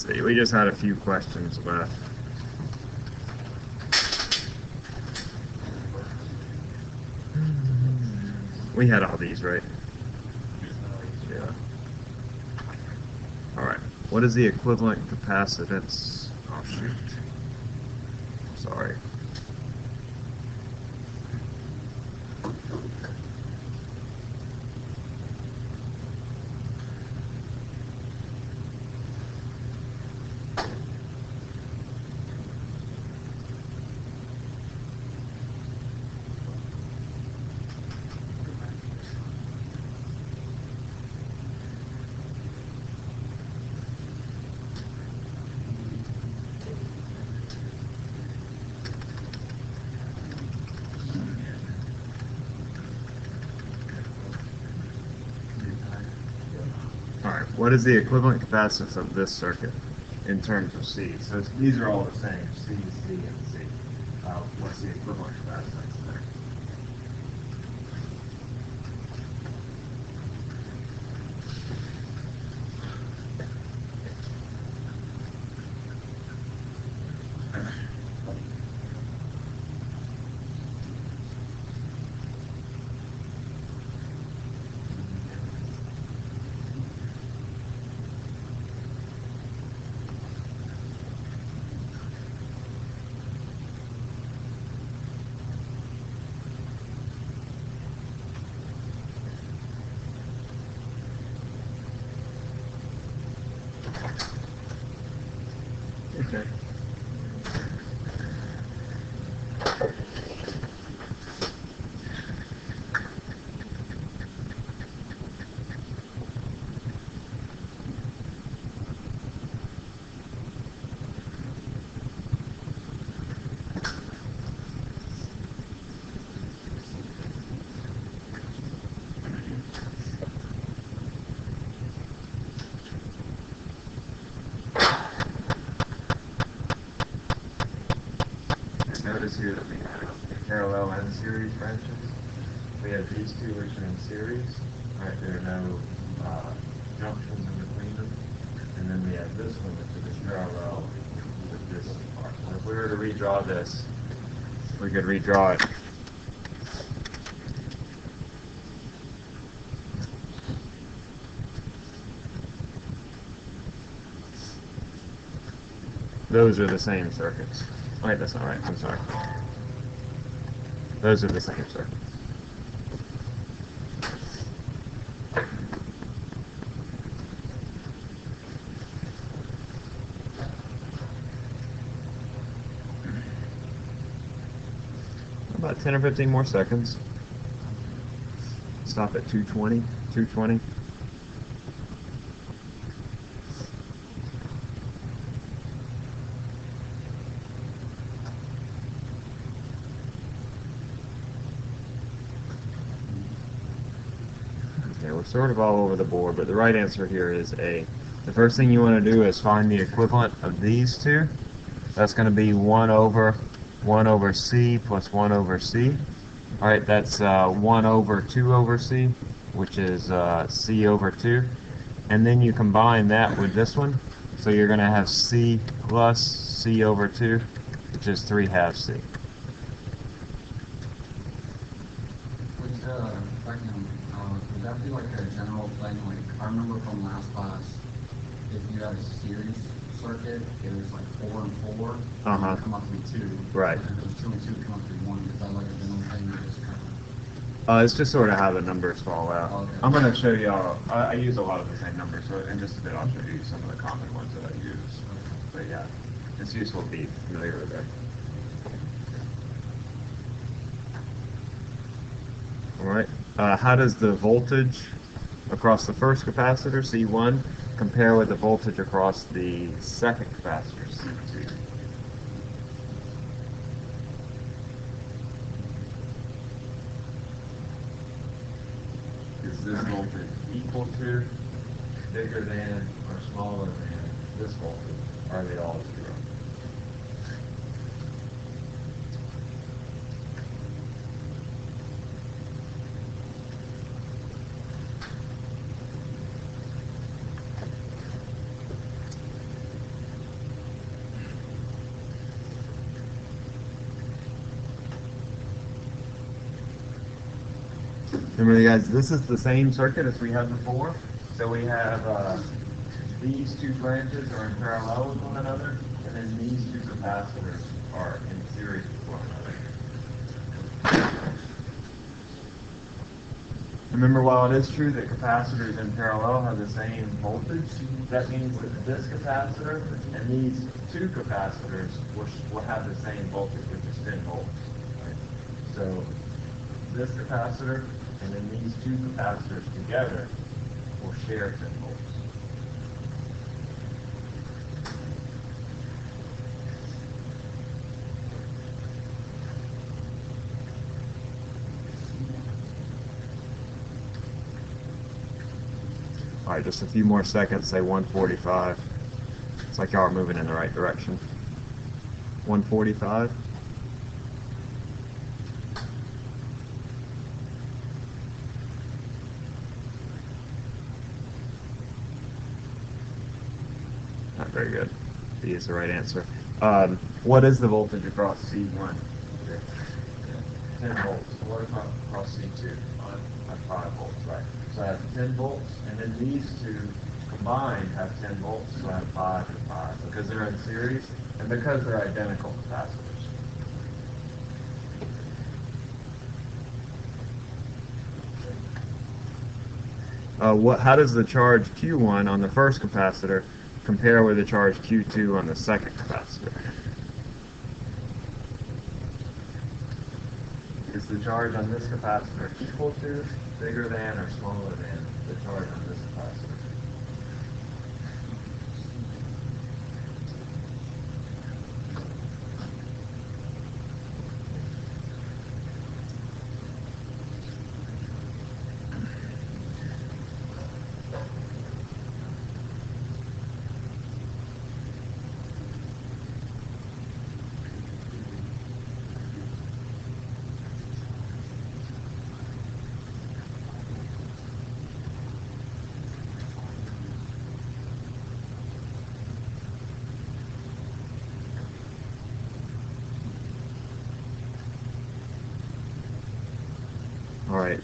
see. We just had a few questions left. We had all these, right? Yeah. Alright. What is the equivalent capacitance? Oh, shoot. Sorry. Alright, what is the equivalent capacitance of this circuit in terms of C? So these are all the same, C, C, and C. What's the equivalent capacitance there? Okay. Notice here that we have parallel and series branches. We have these two which are in series. Right, there are no junctions in between them. And then we have this one which is parallel with this part. So if we were to redraw this, we could redraw it. Those are the same circuits. Wait, that's not right. I'm sorry. Those are the same circuits. About 10 or 15 more seconds. Stop at 220. 220. Okay, we're sort of all over the board, but the right answer here is A. The first thing you want to do is find the equivalent of these two. That's going to be 1 over C plus 1 over C. Alright, that's 1 over 2 over C, which is C over 2. And then you combine that with this one. So you're going to have C plus C over 2, which is 3/2 C. Would that be like a general thing? Like, I remember from last class, if you had a series circuit, it was like 4 and 4, and it come up to be 2. Right. And if it was 2 and 2, it come up to be 1. Is that like a general thing? Or just kind It's just sort of how the numbers fall out. Okay. I'm going to show you all. I use a lot of the same numbers, so in just a bit I'll show you some of the common ones that I use. But yeah, it's useful to be familiar with that. Alright, how does the voltage across the first capacitor, C1, compare with the voltage across the second capacitor, C2? Is this voltage equal to, bigger than, or smaller than this voltage? Are they all 0? Remember, guys, this is the same circuit as we had before. So we have these two branches are in parallel with one another, and then these two capacitors are in series with one another. Remember, while it is true that capacitors in parallel have the same voltage, that means that this capacitor and these two capacitors will have the same voltage, which is 10 volts. Right? So this capacitor and then these two capacitors together will share 10 volts. All right, just a few more seconds, say 145. It's like y'all are moving in the right direction. 145. Not very good. B is the right answer. What is the voltage across C1? 10 volts. What across C2? 5 volts, right? So I have 10 volts, and then these two combined have 10 volts, so I have 5 and 5, because they're in series, and because they're identical capacitors. How does the charge Q1 on the first capacitor compare with the charge Q2 on the second capacitor? Is the charge on this capacitor equal to, bigger than, or smaller than the charge on this capacitor? Alright,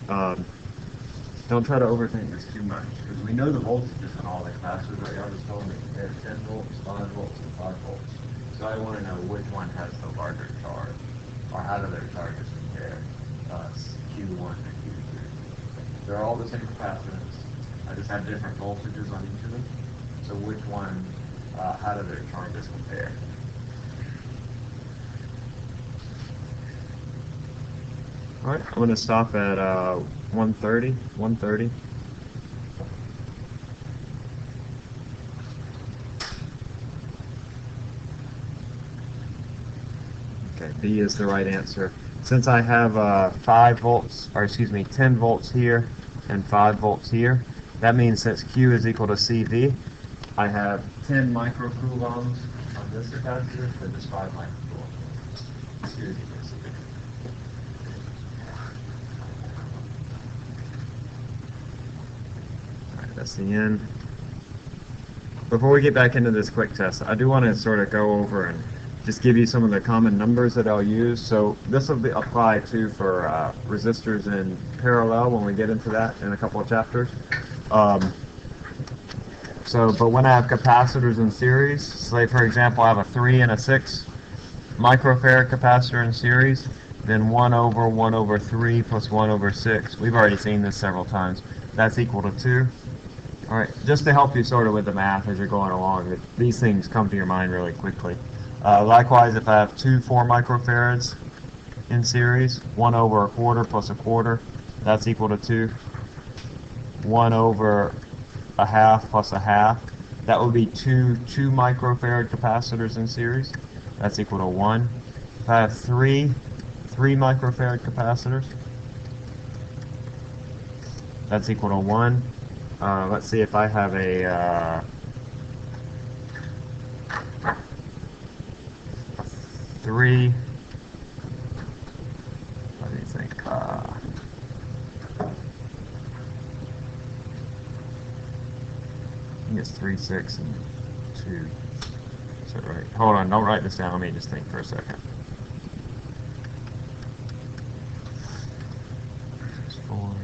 don't try to overthink this too much, because we know the voltages on all the capacitors, right? Y'all just told me they're 10 volts, 5 volts, and 5 volts. So I want to know which one has the larger charge, or how do their charges compare, Q1 and Q2. They're all the same capacitance, I just have different voltages on each of them. So which one, how do their charges compare? All right, I'm going to stop at 130. 130. Okay, B is the right answer. Since I have 10 volts here and 5 volts here, that means since Q is equal to CV, I have 10 microcoulombs on this capacitor for this 5 microcoulombs. Q is equal to CV. That's the end. Before we get back into this quick test, I do want to sort of go over and just give you some of the common numbers that I'll use. So this will apply too for resistors in parallel when we get into that in a couple of chapters. But when I have capacitors in series, say for example I have a 3 and a 6 microfarad capacitor in series, then 1 over 3 plus 1 over 6. We've already seen this several times. That's equal to 2. All right, just to help you sort of with the math as you're going along, these things come to your mind really quickly. Likewise, if I have 2 4 microfarads in series, 1 over a quarter plus a quarter, that's equal to 2. 1 over a half plus a half, that would be 2 microfarad capacitors in series. That's equal to 1. If I have 3 microfarad capacitors, that's equal to 1. Let's see if I have a 3. What do you think? I think it's 3, 6, and 2. Is that right? Hold on, don't write this down. Let me just think for a second. 4.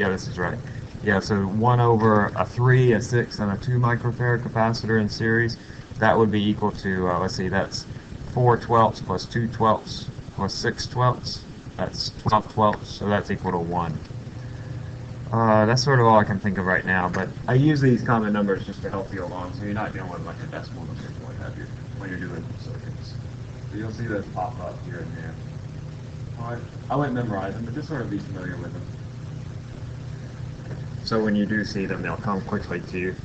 Yeah, this is right. Yeah, so 1 over a 3, a 6, and a 2 microfarad capacitor in series, that would be equal to, let's see, that's 4 twelfths plus 2 twelfths plus 6 twelfths. That's 12 twelfths, so that's equal to 1. That's sort of all I can think of right now, but I use these common numbers just to help you along, so you're not dealing with like a decimal number or what have you when you're doing circuits. So you'll see those pop up here and there. I wouldn't memorize them, but just sort of be familiar with them. So when you do see them, they'll come quickly to you.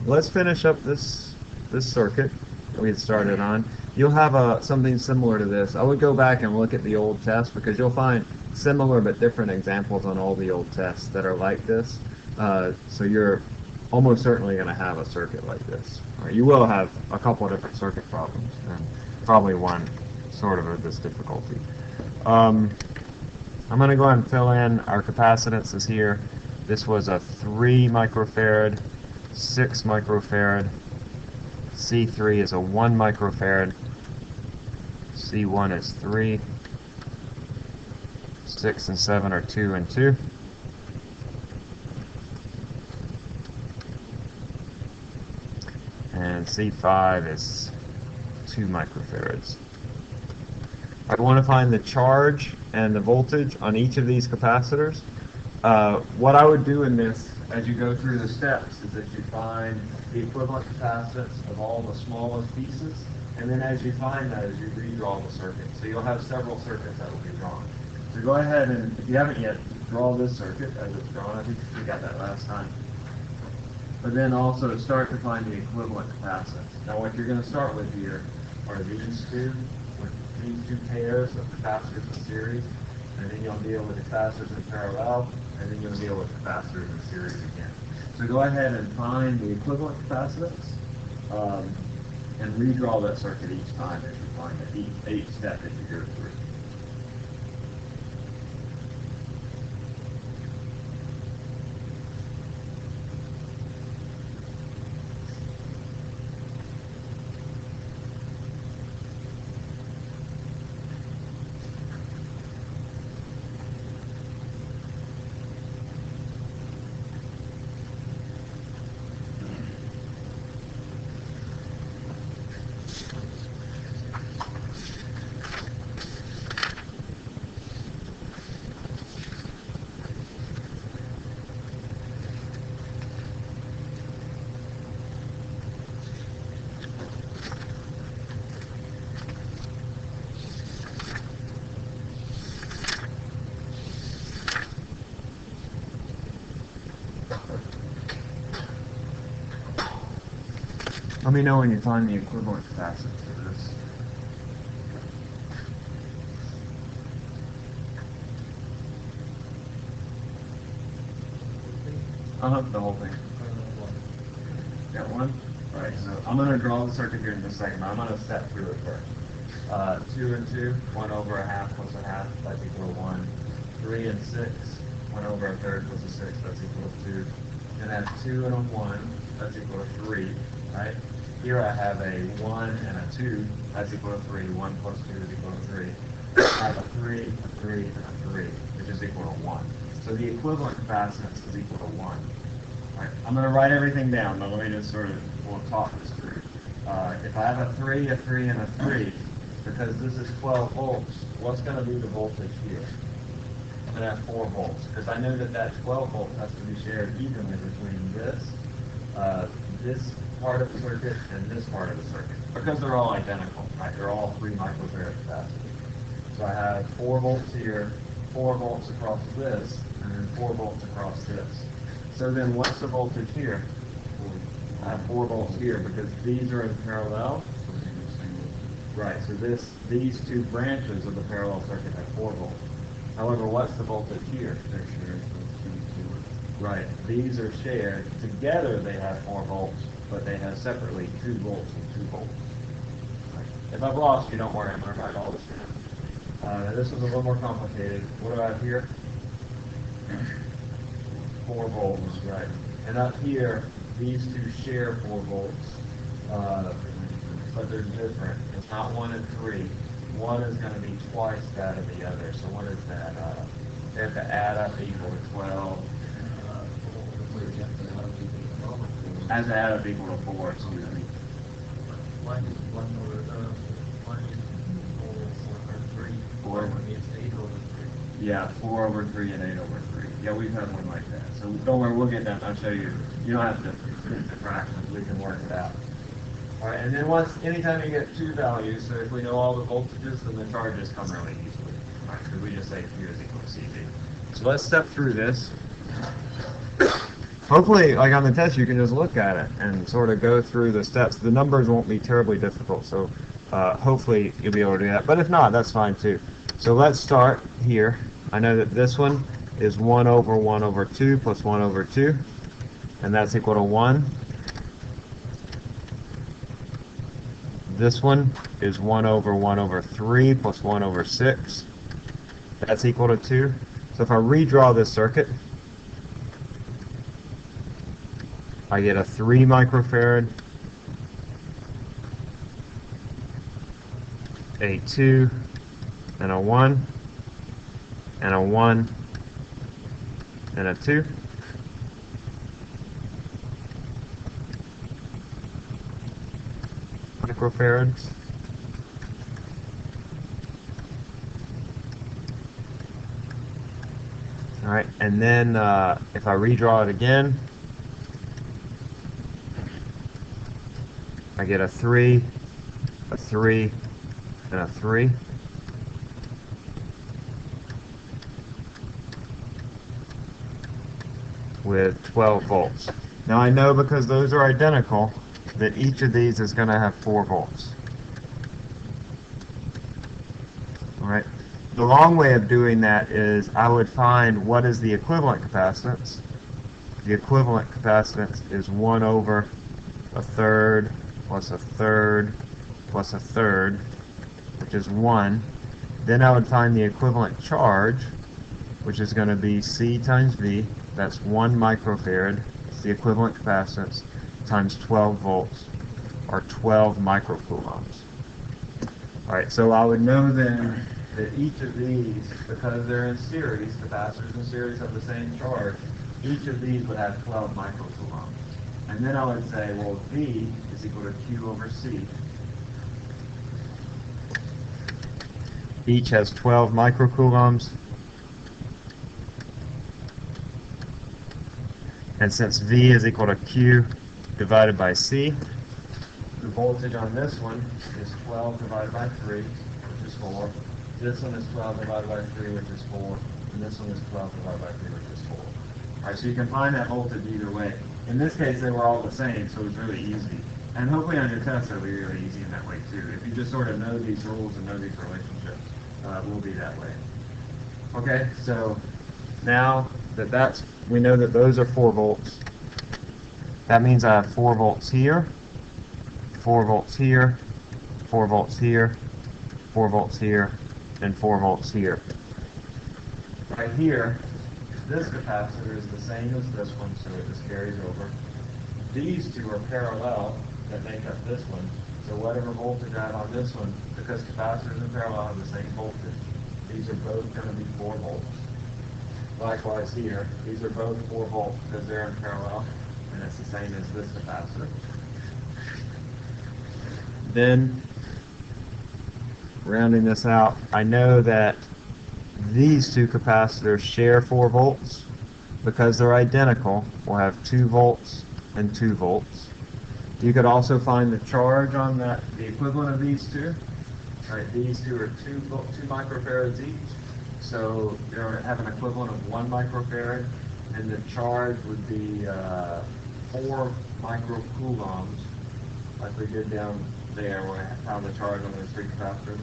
Let's finish up this circuit that we had started on. You'll have something similar to this. I would go back and look at the old test because you'll find similar but different examples on all the old tests that are like this. So you're almost certainly going to have a circuit like this. You will have a couple of different circuit problems and probably one sort of this difficulty. I'm going to go ahead and fill in our capacitances here. This was a 3 microfarad, 6 microfarad. C3 is a 1 microfarad. C1 is 3. 6 and 7 are 2 and 2. And C5 is 2 microfarads. I want to find the charge and the voltage on each of these capacitors. What I would do in this, as you go through the steps, is that you find the equivalent capacitance of all the smallest pieces, and then as you find those, you redraw the circuit. So you'll have several circuits that will be drawn. So go ahead and, if you haven't yet, draw this circuit as it's drawn. I think we got that last time. But then also start to find the equivalent capacitance. Now what you're going to start with here are these two pairs of capacitors in series, and then you'll deal with the capacitors in parallel, and then you'll deal with capacitors in series again. So go ahead and find the equivalent capacitance, and redraw that circuit each time as you find it, each step as you go through. Let me know when you find the equivalent capacitance for this. The whole thing. Got one? Right, so I'm going to draw the circuit here in just a second. I'm going to step through it first. 2 and 2, 1 over a half plus a half, that's equal to 1. 3 and 6, 1 over a third plus a 6, that's equal to 2. Then I have 2 and a 1, that's equal to 3, right? Here I have a 1 and a 2, that's equal to 3. 1 plus 2 is equal to 3. I have a 3, a 3, and a 3, which is equal to 1. So the equivalent capacitance is equal to 1. All right, I'm going to write everything down, but let me just sort of, we'll talk this through. If I have a 3, and a 3, because this is 12 volts, what's going to be the voltage here? I'm going to have 4 volts, because I know that that 12 volts has to be shared evenly between this part of the circuit and this part of the circuit, because they're all identical, right? They're all 3 microfarad capacitors. So I have 4 volts here, 4 volts across this, and then 4 volts across this. So then what's the voltage here? I have 4 volts here because these are in parallel. Right, so these two branches of the parallel circuit have 4 volts. However, what's the voltage here? They're shared. Right, these are shared. Together they have 4 volts, but they have separately 2 volts and 2 volts. Right. If I've lost you, don't worry, I'm going to write all this down. This is a little more complicated. What do I have here? 4 volts, right. And up here, these two share 4 volts, but they're different. It's not 1 and 3. One is going to be twice that of the other. So what is that? They have to add up equal to 12. Has to add up equal to 4, excuse me. One is 1 over 1 is 4 over 3. 4. One is 8 over 3. Yeah, 4 over 3 and 8 over 3. Yeah, we've had one like that. So don't worry, we'll get that. I'll show you. You don't have to fit the fractions. We can work it out. All right, and then anytime you get two values, so if we know all the voltages, then the charges come really easily. All right, because we just say Q is equal to CV. So let's step through this. Hopefully, like on the test, you can just look at it and sort of go through the steps. The numbers won't be terribly difficult, so hopefully you'll be able to do that. But if not, that's fine too. So let's start here. I know that this one is 1 over 1 over 2 plus 1 over 2, and that's equal to 1. This one is 1 over 1 over 3 plus 1 over 6. That's equal to 2. So if I redraw this circuit, I get a 3 microfarad, a 2, and a 1, and a 1, and a 2. Microfarads. All right, and then if I redraw it again, I get a 3, a 3, and a 3. With 12 volts. Now I know because those are identical that each of these is going to have 4 volts. Alright. The long way of doing that is I would find what is the equivalent capacitance. The equivalent capacitance is 1 over a third plus a third plus a third, which is 1. Then I would find the equivalent charge, which is going to be C times V. That's 1 microfarad. It's the equivalent capacitance times 12 volts, or 12 microcoulombs. Alright, so I would know then that each of these, because they're in series, capacitors in series have the same charge, each of these would have 12 microcoulombs. And then I would say, well, V is equal to Q over C. Each has 12 microcoulombs. And since V is equal to Q divided by C, the voltage on this one is 12 divided by 3, which is 4. This one is 12 divided by 3, which is 4. And this one is 12 divided by 3, which is 4. Alright, so you can find that voltage either way. In this case, they were all the same, so it was really easy. And hopefully on your test, it'll be really easy in that way too. If you just sort of know these rules and know these relationships, it will be that way. Okay, so now that we know that those are 4 volts. That means I have 4 volts here, 4 volts here, 4 volts here, 4 volts here, and 4 volts here. Right here, this capacitor is the same as this one, so it just carries over. These two are parallel that make up this one. So whatever voltage I have on this one, because capacitors in parallel have the same voltage, these are both going to be 4 volts. Likewise here, these are both 4 volts because they're in parallel, and it's the same as this capacitor. Then, rounding this out, I know that these two capacitors share 4 volts. Because they're identical, we'll have 2 volts and 2 volts. You could also find the charge on the equivalent of these two. Right, these two are 2 microfarads each. So they have an equivalent of 1 microfarad, and the charge would be 4 microcoulombs, like we did down there where I found the charge on those 3 capacitors.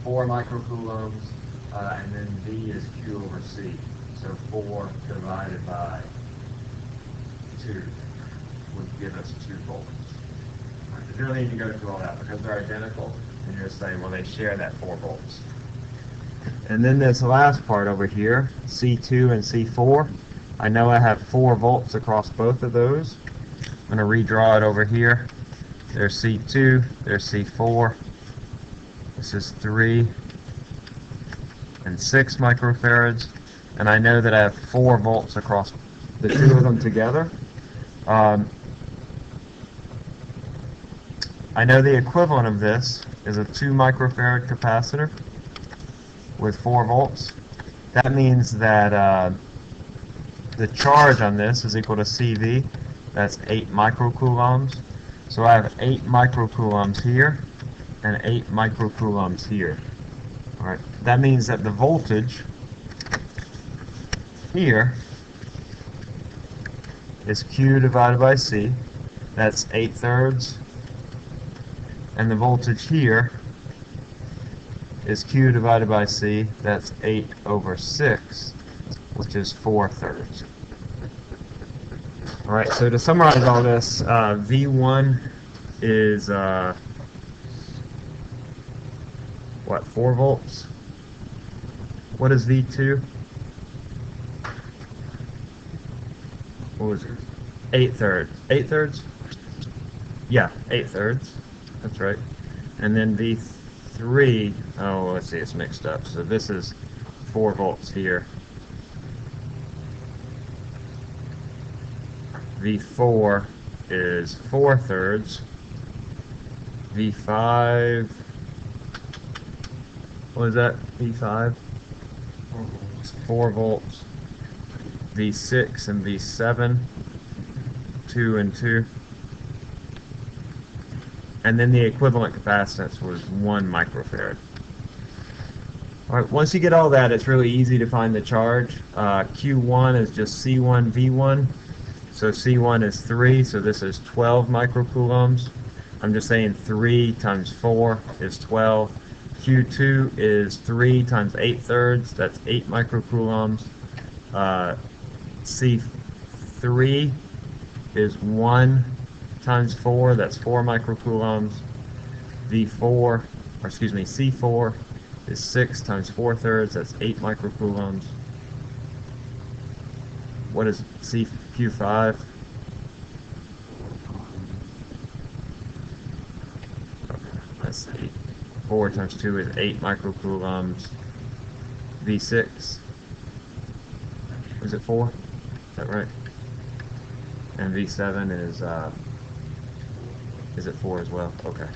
4 microcoulombs, and then V is Q over C. So 4 divided by 2 would give us 2 volts. Right, you don't need to go through all that because they're identical, and you're just saying, well, they share that 4 volts. And then this last part over here, C2 and C4, I know I have 4 volts across both of those. I'm going to redraw it over here. There's C2, there's C4. This is 3 and 6 microfarads. and I know that I have 4 volts across the two of them together. I know the equivalent of this is a 2 microfarad capacitor with 4 volts. That means that the charge on this is equal to CV. That's 8 microcoulombs. So I have 8 microcoulombs here and 8 microcoulombs here. All right. That means that the voltage here is Q divided by C. That's 8/3. And the voltage here is Q divided by C. That's 8/6, which is 4/3. All right, so to summarize all this, V1 is, 4 volts? What is V2? What was it? 8/3. 8/3? Yeah, 8/3. That's right. And then V3, oh, let's see, it's mixed up. So this is 4 volts here. V4 is 4/3. V5, what is that? V5? 4 volts. V6 and V7, 2 and 2. And then the equivalent capacitance was 1 microfarad. All right, once you get all that, it's really easy to find the charge. Q1 is just C1 V1. So C1 is 3, so this is 12 microcoulombs. I'm just saying 3 times 4 is 12. Q2 is 3 times 8/3, that's 8 microcoulombs. C3 is 1 times 4, that's 4 microcoulombs. C4 is 6 times 4/3, that's 8 microcoulombs. What is Q5? Let's see. 4 times 2 is 8 microcoulombs. V6. Is it 4? Is that right? And V7 is it 4 as well? Okay.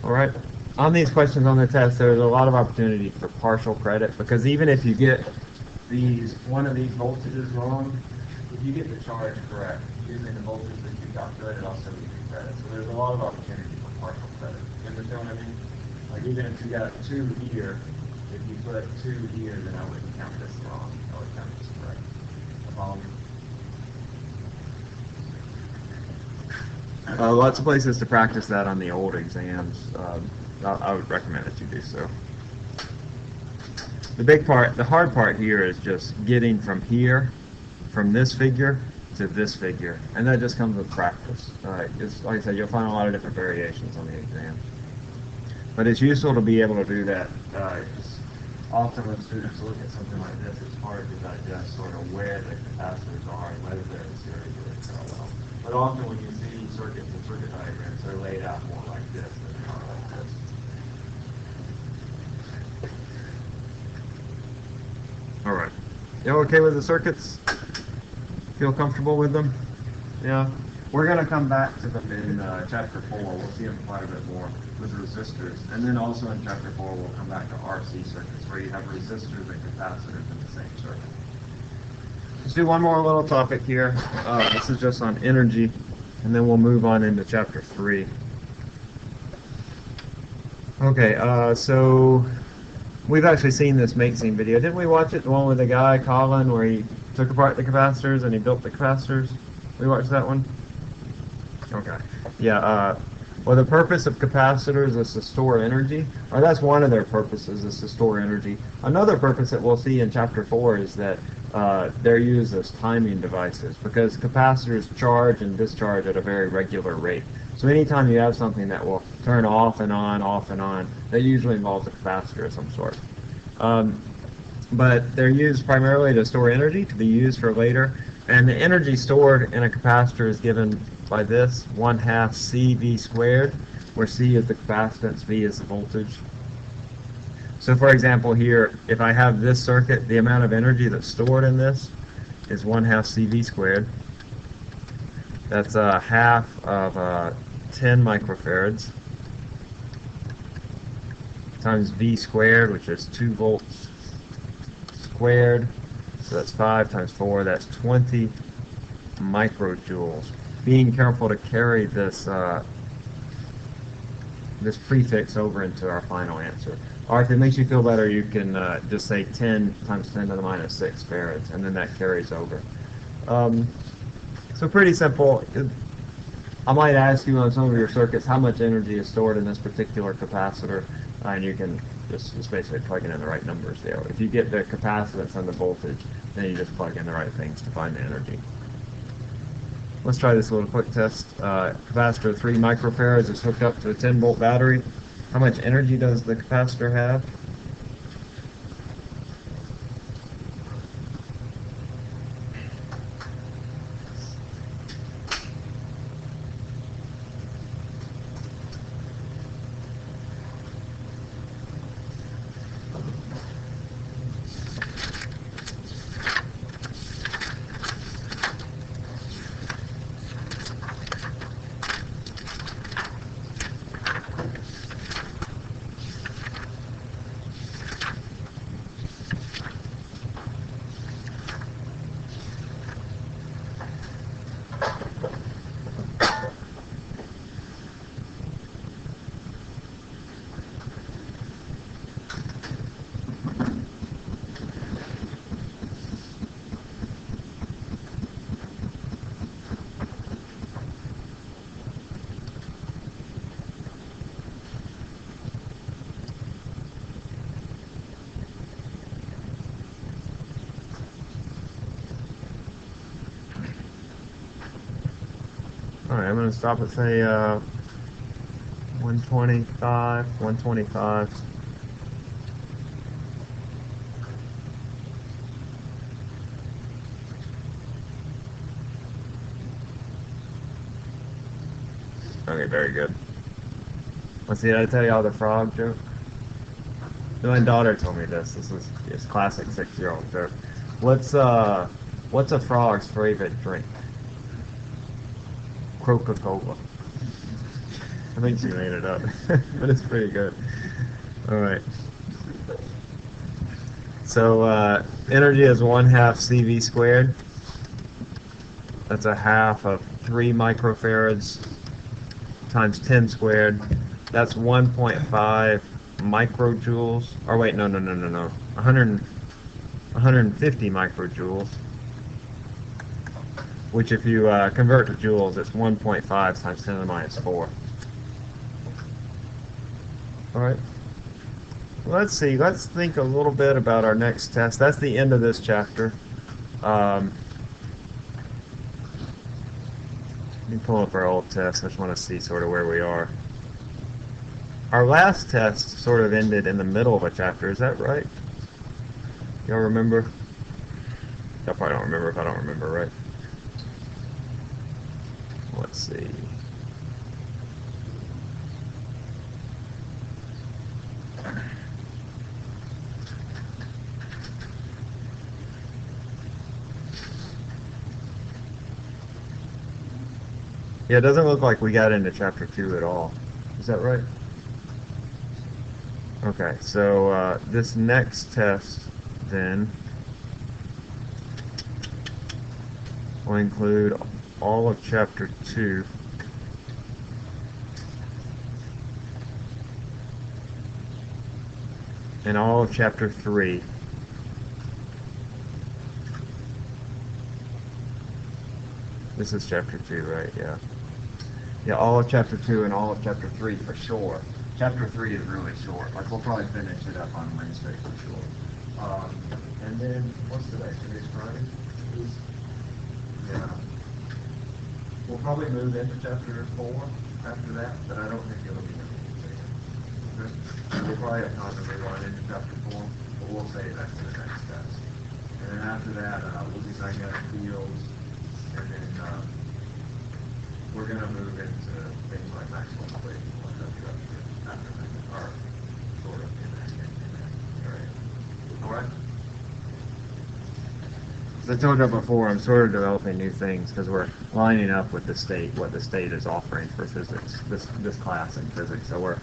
All right. On these questions on the test, there's a lot of opportunity for partial credit, because even if you get one of these voltages wrong, if you get the charge correct using the voltage that you calculated, also you get credit. So there's a lot of opportunity for partial credit. You understand what I mean? Like even if you got 2 here, if you put 2 here, then I wouldn't count this wrong. I would count this correct. Lots of places to practice that on the old exams. I would recommend that you do so. The hard part here is just getting from here, from this figure to this figure, and that just comes with practice. It's like I said, you'll find a lot of different variations on the exam, but it's useful to be able to do that. Often when students look at something like this, it's hard to digest sort of where the capacitors are and whether they're in series or in parallel. But often when you see circuits and circuit diagrams, they're laid out more like this than they are like this. All right. You okay with the circuits? Feel comfortable with them? Yeah. We're going to come back to them in Chapter 4. We'll see them quite a bit more with resistors. And then also in Chapter 4, we'll come back to RC circuits, where you have resistors and capacitors in the same circuit. Let's do one more little topic here. This is just on energy, and then we'll move on into Chapter 3. Okay, so we've actually seen this make scene video. Didn't we watch it, the one with the guy, Colin, where he took apart the capacitors and he built the capacitors? We watched that one? Okay. Yeah, well, the purpose of capacitors is to store energy, or that's one of their purposes, is to store energy. Another purpose that we'll see in Chapter 4 is that they're used as timing devices, because capacitors charge and discharge at a very regular rate. So anytime you have something that will turn off and on, that usually involves a capacitor of some sort. But they're used primarily to store energy, to be used for later. And the energy stored in a capacitor is given by this, 1/2 CV squared, where C is the capacitance, V is the voltage. So for example here, if I have this circuit, the amount of energy that's stored in this is 1/2 CV squared. That's a half of 10 microfarads times V squared, which is 2 volts squared. So that's 5 times 4, that's 20 microjoules. Being careful to carry this this prefix over into our final answer. Or if it makes you feel better, you can just say 10 times 10 to the minus 6 farads, and then that carries over. So pretty simple. I might ask you on some of your circuits how much energy is stored in this particular capacitor, and you can just basically plug in the right numbers there. If you get the capacitance and the voltage, then you just plug in the right things to find the energy. Let's try this little quick test. Capacitor 3 microfarads is hooked up to a 10-volt battery. How much energy does the capacitor have? Alright, I'm going to stop at say 125, 125. Okay, very good. Let's see, did I tell you all the frog joke? My daughter told me this. This is classic 6-year-old joke. What's a frog's favorite drink? Coca-Cola. I think she made it up, but it's pretty good. All right. So energy is 1/2 CV squared. That's a half of 3 microfarads times 10 squared. That's 1.5 microjoules. Or wait, no. 150 microjoules. Which if you convert to joules, it's 1.5 times 10 to the minus 4. Alright. Let's see. Let's think a little bit about our next test. That's the end of this chapter. Let me pull up our old test. I just want to see sort of where we are. Our last test sort of ended in the middle of a chapter. Is that right? Y'all remember? Y'all probably don't remember if I don't remember, right? Let's see. Yeah, it doesn't look like we got into chapter 2 at all. Is that right? Okay, so this next test then will include all of chapter 2 and all of chapter 3. This is chapter 2, right? Yeah. Yeah, all of chapter 2 and all of chapter 3 for sure. Chapter 3 is really short. Like, we'll probably finish it up on Wednesday for sure. And then, what's today? Today's Friday? Yeah. We'll probably move into chapter 4 after that, but I don't think it'll be okay. We'll probably have time to move on into chapter 4, but we'll save that for the next test. And then after that, we'll do magnetic fields, and then we're going to move into things like Maxwell's equation after that, or sort of in that. as I told you before, I'm sort of developing new things because we're lining up with the state, what the state is offering for physics, this class in physics. So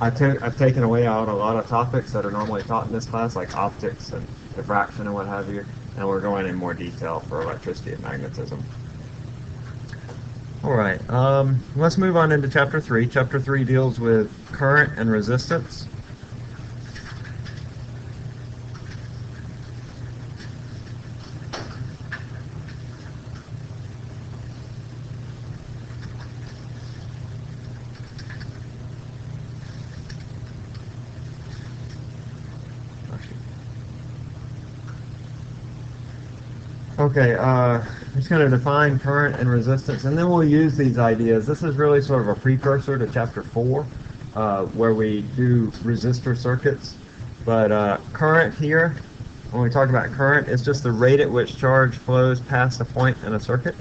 I've taken away out a lot of topics that are normally taught in this class, like optics and diffraction and what have you, and we're going in more detail for electricity and magnetism. All right, let's move on into Chapter 3. Chapter 3 deals with current and resistance. Okay, I'm just going to define current and resistance, and then we'll use these ideas. This is really sort of a precursor to Chapter 4, where we do resistor circuits. But current here, when we talk about current, it's just the rate at which charge flows past a point in a circuit.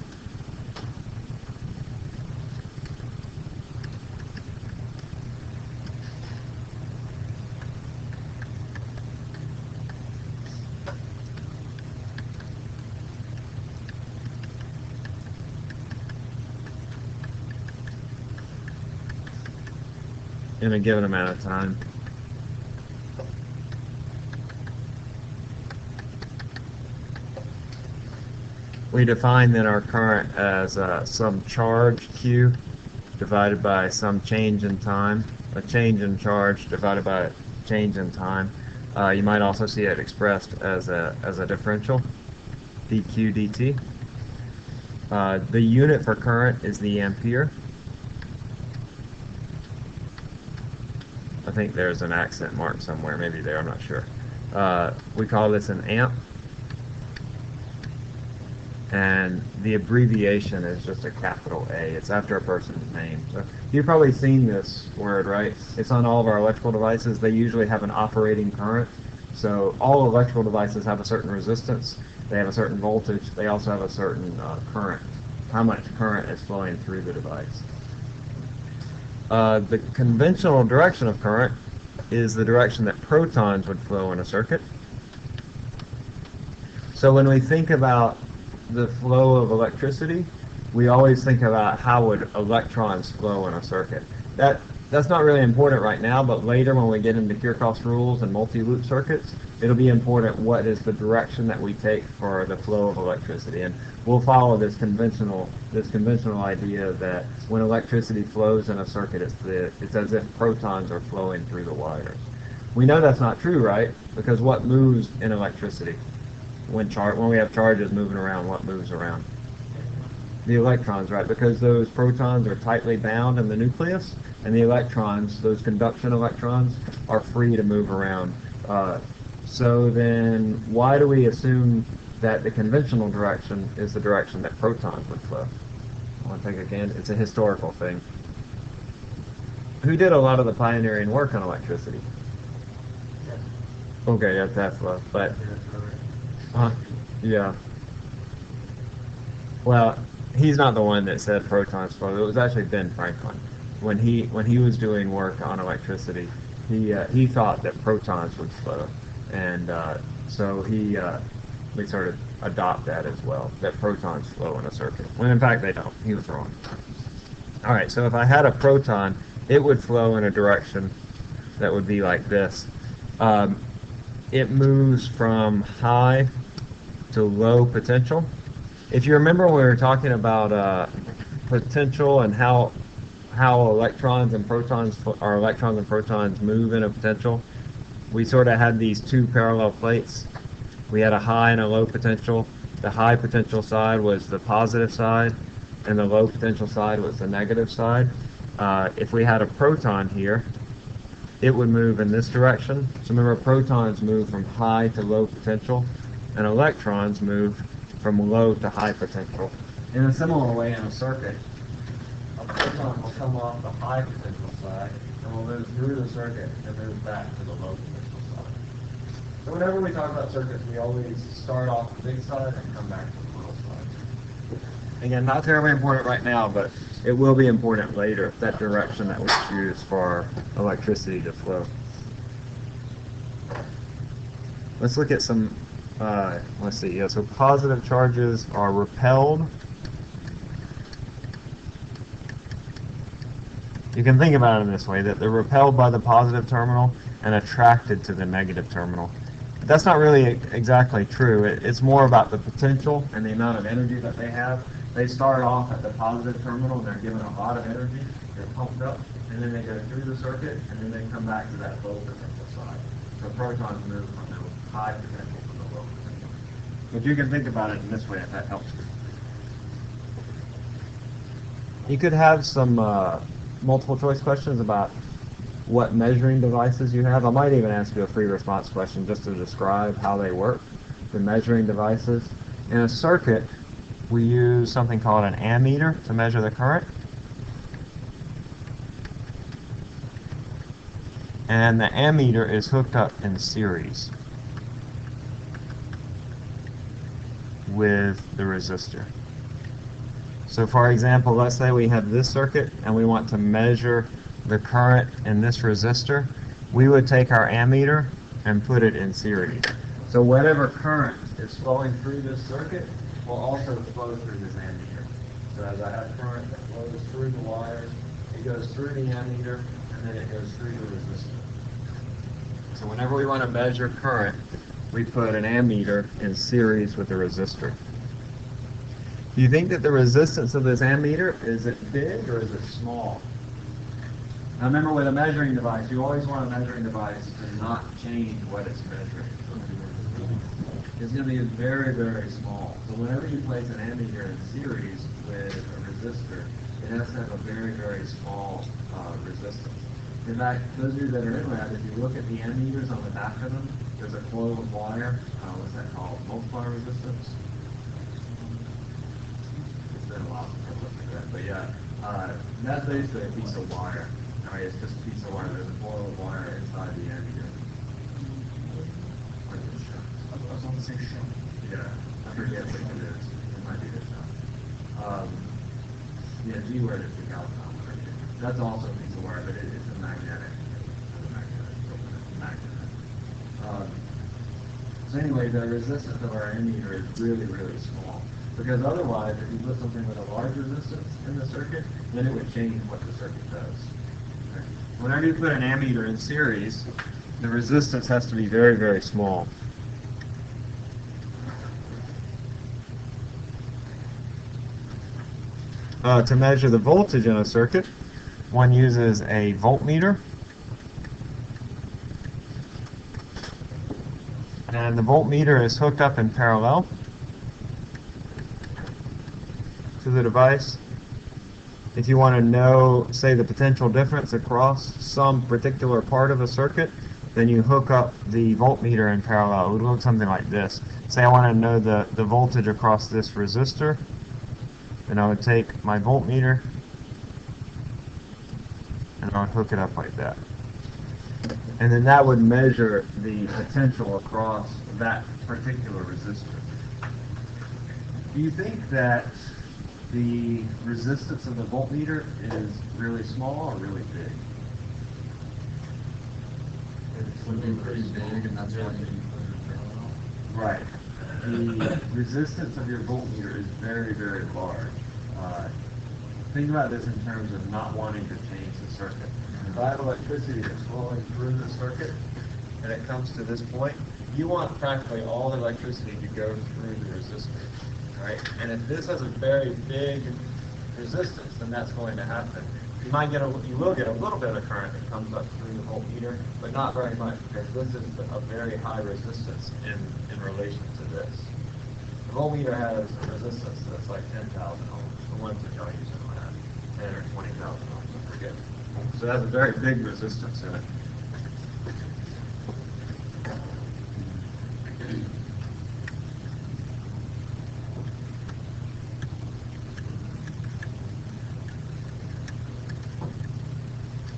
In a given amount of time. We define then our current as some charge Q divided by some change in time, a change in charge divided by a change in time. You might also see it expressed as a differential, dq dt. The unit for current is the ampere. I think there's an accent mark somewhere, maybe there, I'm not sure. We call this an amp, and the abbreviation is just a capital A. It's after a person's name. So you've probably seen this word, right? It's on all of our electrical devices. They usually have an operating current. So all electrical devices have a certain resistance. They have a certain voltage. They also have a certain current, how much current is flowing through the device. The conventional direction of current is the direction that protons would flow in a circuit. So when we think about the flow of electricity, we always think about how would electrons flow in a circuit. That's not really important right now, but later when we get into Kirchhoff's rules and multi-loop circuits, it'll be important what is the direction that we take for the flow of electricity. And we'll follow this conventional idea that when electricity flows in a circuit, it's as if protons are flowing through the wires. We know that's not true, right? Because what moves in electricity? When we have charges moving around, what moves around? The electrons, right? Because those protons are tightly bound in the nucleus, and the electrons, those conduction electrons, are free to move around. So then why do we assume that the conventional direction is the direction that protons would flow? I want to think again, it's a historical thing. Who did a lot of the pioneering work on electricity? Okay, that's Tesla, but yeah. Well, he's not the one that said protons flow. It was actually Ben Franklin. When he was doing work on electricity, he thought that protons would flow, and so we sort of adopt that as well, that protons flow in a circuit, when in fact they don't. He was wrong. All right, so if I had a proton, it would flow in a direction that would be like this. It moves from high to low potential. If you remember when we were talking about potential and how electrons and protons move in a potential, we sort of had these two parallel plates. We had a high and a low potential. The high potential side was the positive side, and the low potential side was the negative side. If we had a proton here, it would move in this direction. So remember, protons move from high to low potential, and electrons move from low to high potential. In a similar way, in a circuit, a proton will come off the high potential side and will move through the circuit and move back to the low potential side. So whenever we talk about circuits, we always start off the big side and come back to the little side. Again, not terribly important right now, but it will be important later, that direction that we choose for electricity to flow. Let's look at some let's see, yeah, so positive charges are repelled. You can think about it in this way, that they're repelled by the positive terminal and attracted to the negative terminal. But that's not really exactly true. It's more about the potential and the amount of energy that they have. They start off at the positive terminal and they're given a lot of energy. They're pumped up, and then they go through the circuit, and then they come back to that low potential side. So protons move from the high potential to the low potential. But you can think about it in this way if that helps you. You could have some multiple choice questions about what measuring devices you have. I might even ask you a free response question just to describe how they work, the measuring devices. In a circuit, we use something called an ammeter to measure the current. And the ammeter is hooked up in series with the resistor. So for example, let's say we have this circuit and we want to measure the current in this resistor. We would take our ammeter and put it in series. So whatever current is flowing through this circuit will also flow through this ammeter. So as I have current that flows through the wires, it goes through the ammeter and then it goes through the resistor. So whenever we want to measure current, we put an ammeter in series with the resistor. Do you think that the resistance of this ammeter, is it big or is it small? Now remember, with a measuring device, you always want a measuring device to not change what it's measuring. It's going to be very, very small. So whenever you place an ammeter in series with a resistor, it has to have a very, very small resistance. In fact, those of you that are in lab, if you look at the ammeters on the back of them, there's a coil of wire. What's that called? Multiplier resistance. It's been a while since I looked at that, but yeah, that's basically a piece of wire. All right, it's just a piece of wire. There's a coil of wire inside the ammeter. I was on the same show. Yeah, I forget what it is. It might be this one. Yeah, G-word is the galvanom. That's also a piece of wire, but it's a magnetic. So anyway, the resistance of our ammeter is really, really small. Because otherwise, if you put something with a large resistance in the circuit, then it would change what the circuit does. Okay? Whenever you put an ammeter in series, the resistance has to be very, very small. To measure the voltage in a circuit, one uses a voltmeter. And the voltmeter is hooked up in parallel to the device. If you want to know, say, the potential difference across some particular part of a circuit, then you hook up the voltmeter in parallel. It would look something like this. Say I want to know the voltage across this resistor. Then I would take my voltmeter and I would hook it up like that. And then that would measure the potential across that particular resistor. Do you think that the resistance of the voltmeter is really small or really big? It would be pretty big, and that's why you put it in parallel. Right. The resistance of your voltmeter is very, very large. Think about this in terms of not wanting to change the circuit. If I have electricity that's flowing through the circuit and it comes to this point, you want practically all the electricity to go through the resistor. Right? And if this has a very big resistance, then that's going to happen. You will get a little bit of current that comes up through the voltmeter, but not very much, because this is a very high resistance in relation to this. The voltmeter has a resistance that's like 10,000 ohms. The ones that y'all use in lab, 10 or 20,000 ohms, I forget. So that's a very big resistance in it.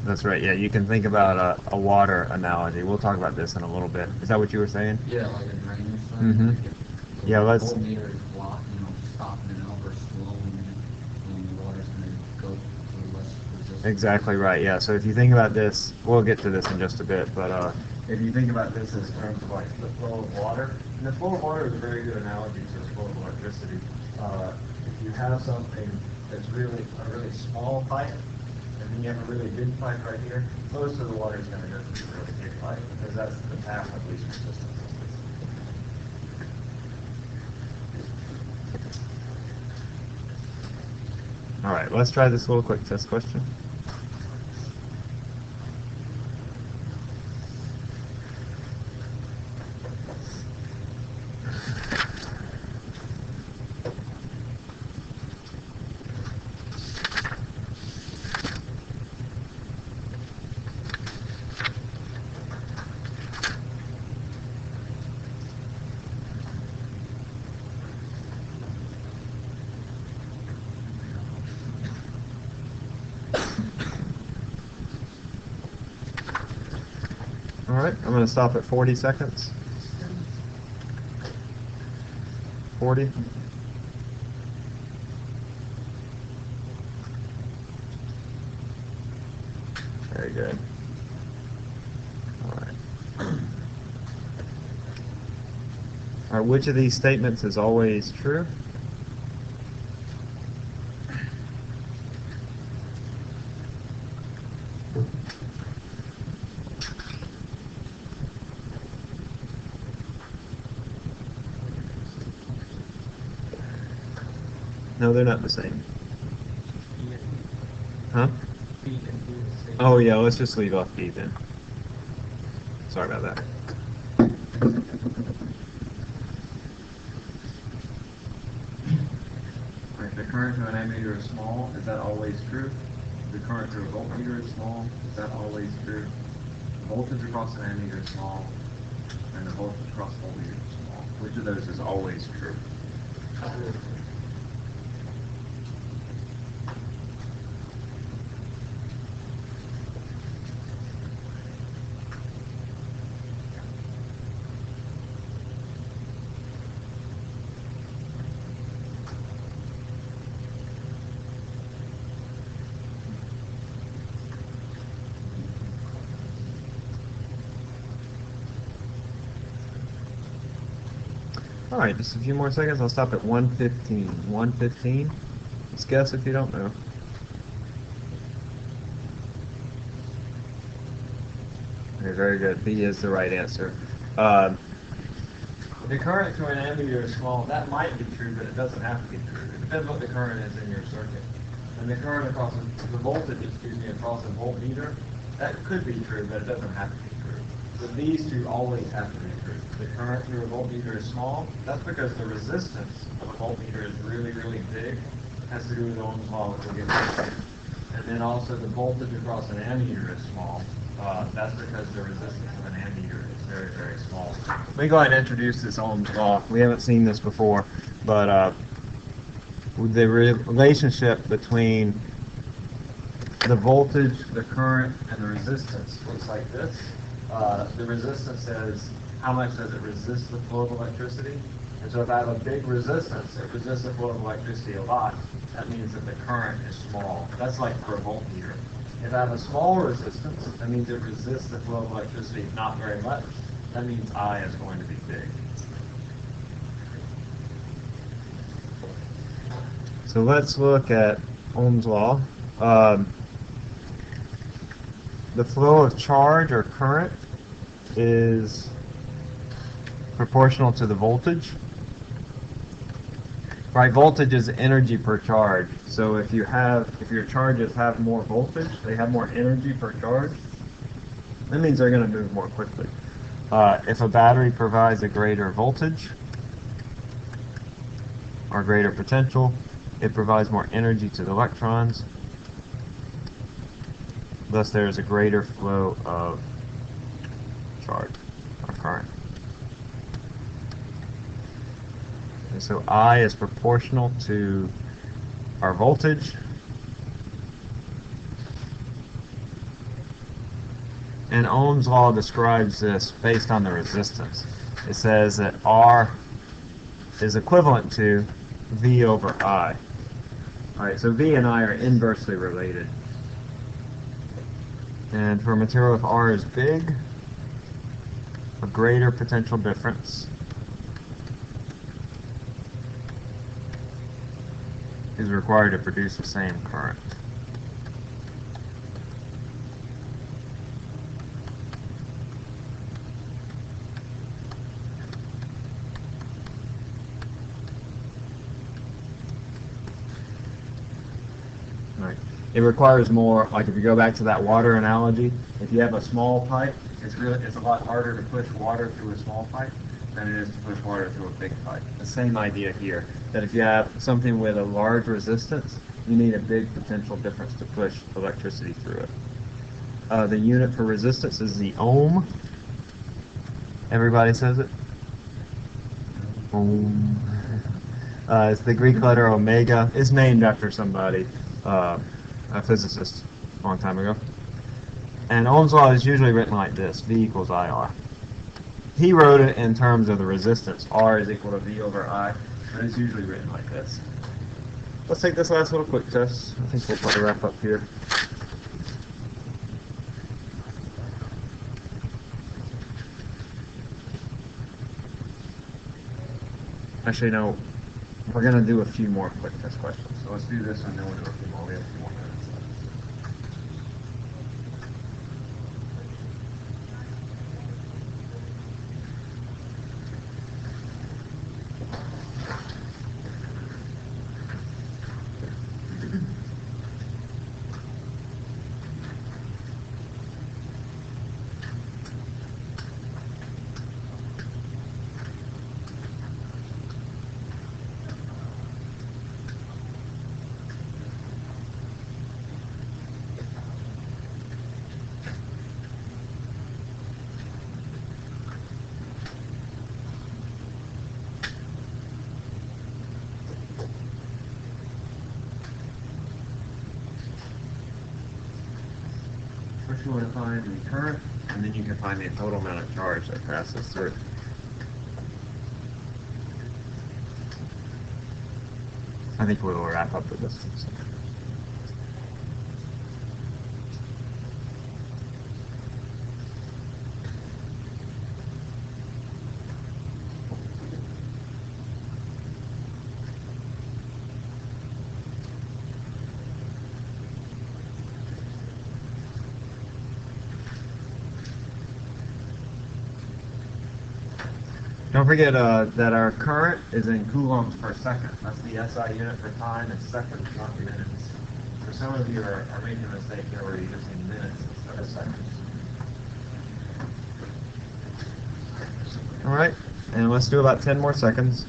That's right, yeah, you can think about a water analogy. We'll talk about this in a little bit. Is that what you were saying? Yeah, like a drainage thing. Mm-hmm. Yeah, let's... The voltmeter is blocking, stopping it up or slowing it, and the water's going to go to less resistance. Exactly right, yeah. So if you think about this, we'll get to this in just a bit, but if you think about this as terms of like the flow of water, and the flow of water is a very good analogy to the flow of electricity. If you have something that's really a really small pipe, and then you have a really big pipe right here, most of the water is going to go through the really big pipe because that's the path of least resistance. All right, let's try this little quick test question. All right, I'm going to stop at 40 seconds. 40. Very good. All right. All right, which of these statements is always true? No, they're not the same. Huh? Oh yeah, let's just leave off B then. Sorry about that. Right, the current to an ammeter is small. Is that always true? The current to a voltmeter is small. Is that always true? The voltage across an ammeter is small, and the voltage across a voltmeter is small. Which of those is always true? All right, just a few more seconds. I'll stop at 115. 115. Let's guess if you don't know. Okay, very good. B is the right answer. The current to an ammeter is small. That might be true, but it doesn't have to be true. It depends what the current is in your circuit. And the current across the voltage, across a voltmeter, that could be true, but it doesn't have to be true. So these two always have to be true. The current through a voltmeter is small. That's because the resistance of a voltmeter is really, really big. It has to do with Ohm's Law, which we'll get to. And then also the voltage across an ammeter is small. That's because the resistance of an ammeter is very, very small. Let me go ahead and introduce this Ohm's Law. We haven't seen this before, but the relationship between the voltage, the current, and the resistance looks like this. The resistance says how much does it resist the flow of electricity. And so if I have a big resistance, it resists the flow of electricity a lot. That means that the current is small. That's like for a voltmeter. If I have a small resistance, that means it resists the flow of electricity not very much. That means I is going to be big. So let's look at Ohm's Law. The flow of charge or current is proportional to the voltage. Right, voltage is energy per charge. So if your charges have more voltage, they have more energy per charge, that means they're going to move more quickly. If a battery provides a greater voltage or greater potential, it provides more energy to the electrons. Thus, there is a greater flow of charge or current. And so I is proportional to our voltage. And Ohm's law describes this based on the resistance. It says that R is equivalent to V over I. Alright, so V and I are inversely related. And for a material, if R is big, greater potential difference is required to produce the same current. Right. It requires more, like if you go back to that water analogy, if you have a small pipe, it's a lot harder to push water through a small pipe than it is to push water through a big pipe. The same idea here, that if you have something with a large resistance, you need a big potential difference to push electricity through it. The unit for resistance is the ohm. Everybody says it? Ohm. It's the Greek letter omega. It's named after somebody, a physicist a long time ago. And Ohm's law is usually written like this, V equals IR. He wrote it in terms of the resistance, R is equal to V over I, but it's usually written like this. Let's take this last little quick test. I think we'll probably wrap up here. Actually, no, we're going to do a few more quick test questions. So let's do this and then we'll do a few more. We have a few more minutes left. First you want to find the current, and then you can find the total amount of charge that passes through. I think we'll wrap up with this. Don't forget that our current is in coulombs per second. That's the SI unit for time. It's seconds, not minutes. So some of you are making a mistake here where you're using minutes instead of seconds. All right, and let's do about 10 more seconds.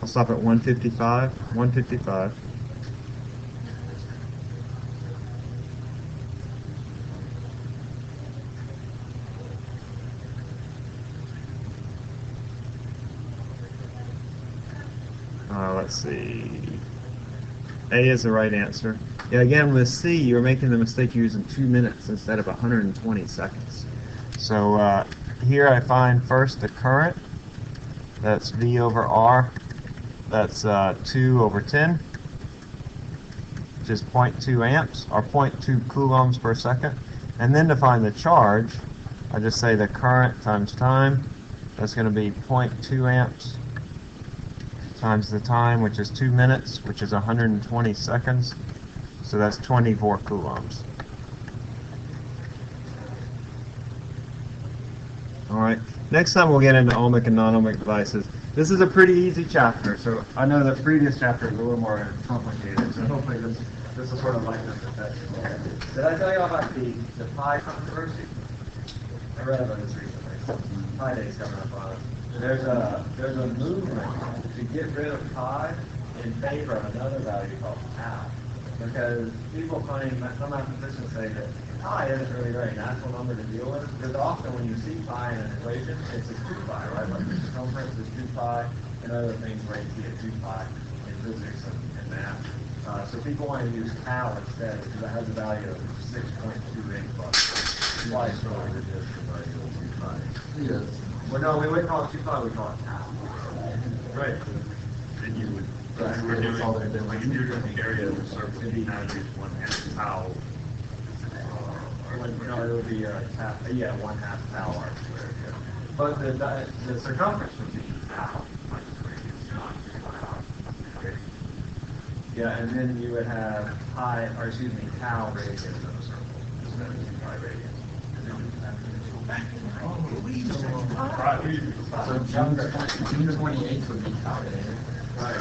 I'll stop at 155. 155. Let's see. A is the right answer. Yeah, again, with C, you're making the mistake using 2 minutes instead of 120 seconds. So here I find first the current. That's V over R. That's 2 over 10, which is 0.2 amps, or 0.2 coulombs per second. And then to find the charge, I just say the current times time. That's going to be 0.2 amps times the time, which is 2 minutes, which is 120 seconds. So that's 24 coulombs. All right. Next time we'll get into ohmic and non-ohmic devices. This is a pretty easy chapter, so I know the previous chapter is a little more complicated, so hopefully this will sort of lighten up the test. Did I tell you about the pi controversy? I read about this recently. Pi Day's coming up on it. There's a movement to get rid of pi in favor of another value called tau, because people claim, some mathematicians say that pi isn't really a very natural number to deal with, because often when you see pi in an equation, it's a 2 pi, right? Like the circumference is 2 pi, and other things where you see a 2 pi in physics and math. So people want to use tau instead, because it has a value of 6.28 bucks. Twice what it is the value of 2 pi. Yes. Well, no, we wouldn't call it 2 pi, we call it tau. Right. Then you would, if we're doing, like if you're doing the area of the surface, it'd be 1/2 tau No, it would be yeah, 1/2 tau r squared. Yeah. But the circumference would be tau minus radius, not yeah, and then you would have tau radius of a circle instead of pi radius. So June 28th would be tau day. Right.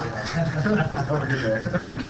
Have a good day.